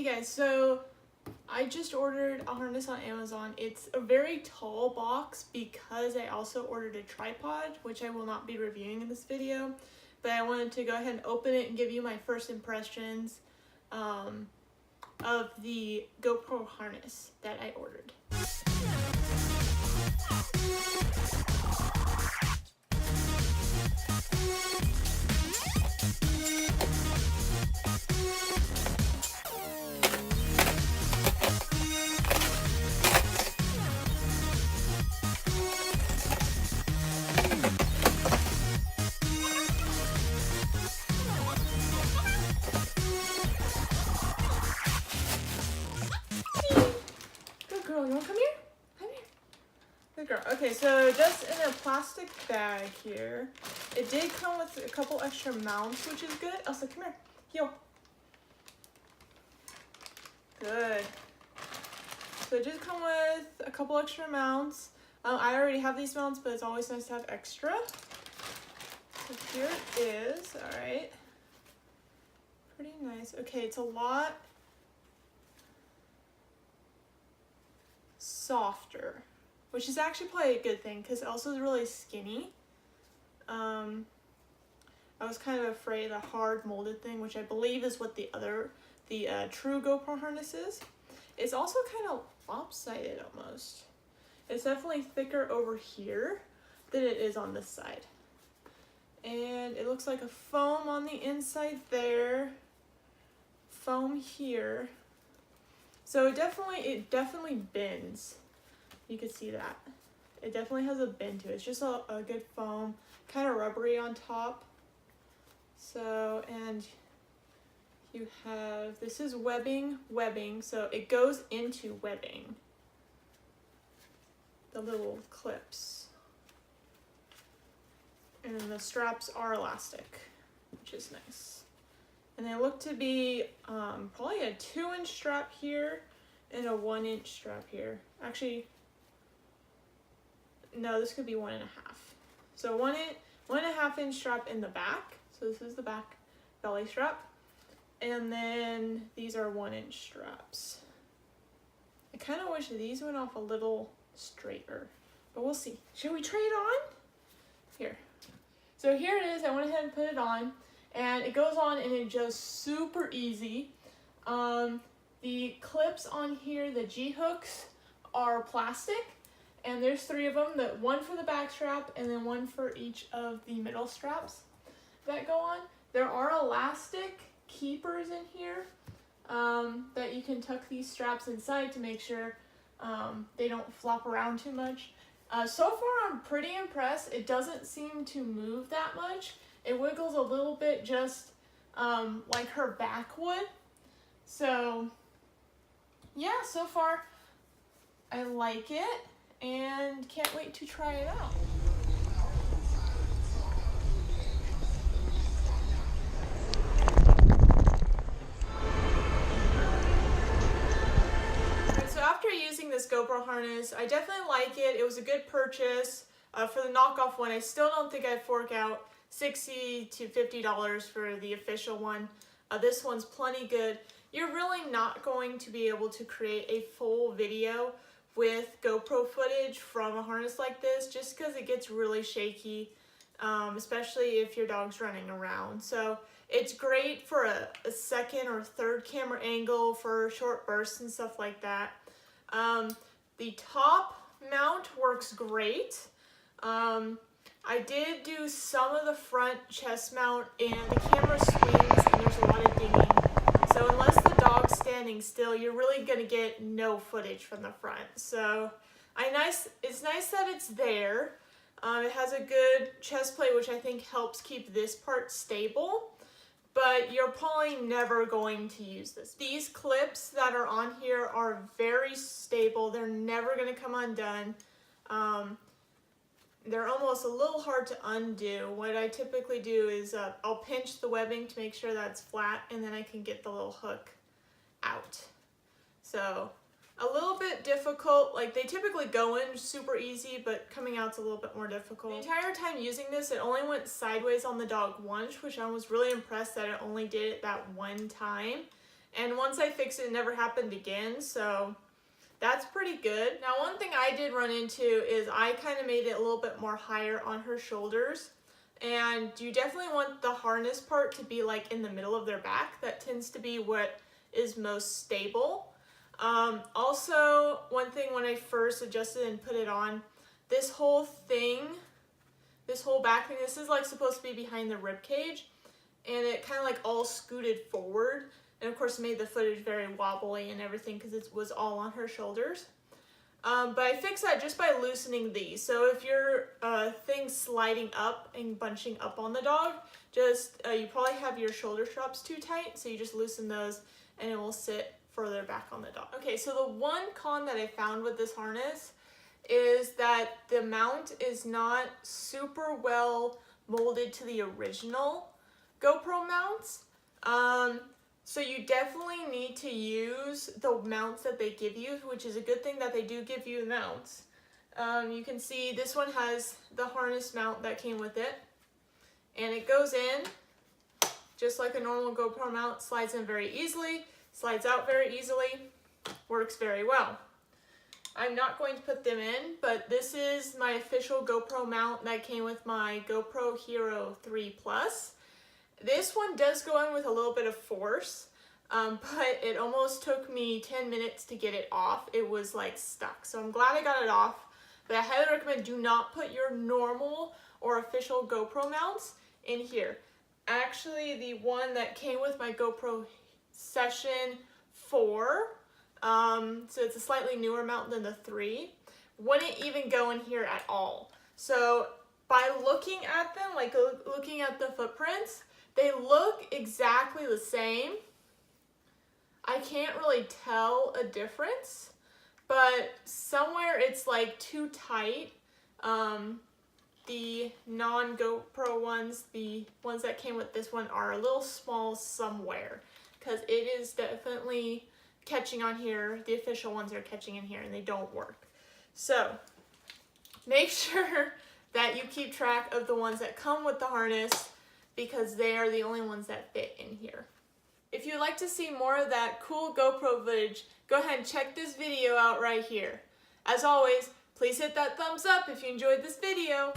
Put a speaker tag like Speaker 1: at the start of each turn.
Speaker 1: Hey guys, so I just ordered a harness on Amazon. It's a very tall box because I also ordered a tripod, which I will not be reviewing in this video, but I wanted to go ahead and open it and give you my first impressions of the GoPro harness that I ordered. Good girl, you wanna come here? Come here. Good girl. Okay, so just in a plastic bag here. It did come with a couple extra mounts, which is good. Elsa, come here. Heel. Good. So it did come with a couple extra mounts. I already have these mounts, but it's always nice to have extra. So here it is. All right. Pretty nice. Okay, it's a lot softer, which is actually probably a good thing because Elsa's really skinny. I was kind of afraid of the hard molded thing, which I believe is what the true GoPro harness is. It's also kind of lopsided almost. It's definitely thicker over here than it is on this side. And it looks like a foam on the inside there, foam here. So it definitely bends. You can see that. It definitely has a bend to it. It's just a good foam, kind of rubbery on top. So, and you have, this is webbing, so it goes into webbing. The little clips. And then the straps are elastic, which is nice. And they look to be probably a 2-inch strap here and a 1-inch strap here. Actually, no, this could be 1.5. So 1.5 inch strap in the back. So this is the back belly strap. And then these are 1-inch straps. I kind of wish these went off a little straighter, but we'll see. Should we try it on? Here. So here it is. I went ahead and put it on, and it goes on and it's just super easy. The clips on here, the G-hooks, are plastic, and there's 3 of them, one for the back strap and then one for each of the middle straps that go on. There are elastic keepers in here that you can tuck these straps inside to make sure they don't flop around too much. So far I'm pretty impressed. It doesn't seem to move that much. It wiggles a little bit, just like her back would. So yeah, so far I like it and can't wait to try it out. After using this GoPro harness, I definitely like it. It was a good purchase. For the knockoff one, I still don't think I'd fork out $60 to $50 for the official one. This one's plenty good. You're really not going to be able to create a full video with GoPro footage from a harness like this just because it gets really shaky, especially if your dog's running around. So it's great for a second or third camera angle for short bursts and stuff like that. The top mount works great. I did do some of the front chest mount, and the camera swings and there's a lot of dinging. So unless the dog's standing still, you're really gonna get no footage from the front. So it's nice that it's there. It has a good chest plate, which I think helps keep this part stable. But you're probably never going to use this. These clips that are on here are very stable. They're never going to come undone. They're almost a little hard to undo. What I typically do is I'll pinch the webbing to make sure that's flat, and then I can get the little hook out. So a little bit difficult. Like, they typically go in super easy, but coming out's a little bit more difficult. The entire time using this, it only went sideways on the dog once, which I was really impressed that it only did it that one time. And once I fixed it, it never happened again, so that's pretty good. Now, one thing I did run into is I kind of made it a little bit more higher on her shoulders. And you definitely want the harness part to be like in the middle of their back. That tends to be what is most stable. Also, one thing when I first adjusted and put it on, this whole thing, this whole back thing, this is like supposed to be behind the rib cage, and it kind of like all scooted forward, and of course made the footage very wobbly and everything because it was all on her shoulders. But I fixed that just by loosening these. So if your thing's sliding up and bunching up on the dog, just you probably have your shoulder straps too tight, so you just loosen those and it will sit further back on the dog. Okay, so the one con that I found with this harness is that the mount is not super well molded to the original GoPro mounts. So you definitely need to use the mounts that they give you, which is a good thing that they do give you mounts. You can see this one has the harness mount that came with it, and it goes in just like a normal GoPro mount, slides in very easily, slides out very easily, works very well. I'm not going to put them in, but this is my official GoPro mount that came with my GoPro Hero 3 Plus. This one does go in with a little bit of force, but it almost took me 10 minutes to get it off. It was like stuck, so I'm glad I got it off, but I highly recommend do not put your normal or official GoPro mounts in here. Actually, the one that came with my GoPro Session 4, so it's a slightly newer mount than the 3, wouldn't even go in here at all. So by looking at them, like looking at the footprints, they look exactly the same. I can't really tell a difference, but somewhere it's like too tight. The non-GoPro ones, the ones that came with this one, are a little small somewhere, because it is definitely catching on here. The official ones are catching in here and they don't work. So make sure that you keep track of the ones that come with the harness, because they are the only ones that fit in here. If you'd like to see more of that cool GoPro footage, go ahead and check this video out right here. As always, please hit that thumbs up if you enjoyed this video.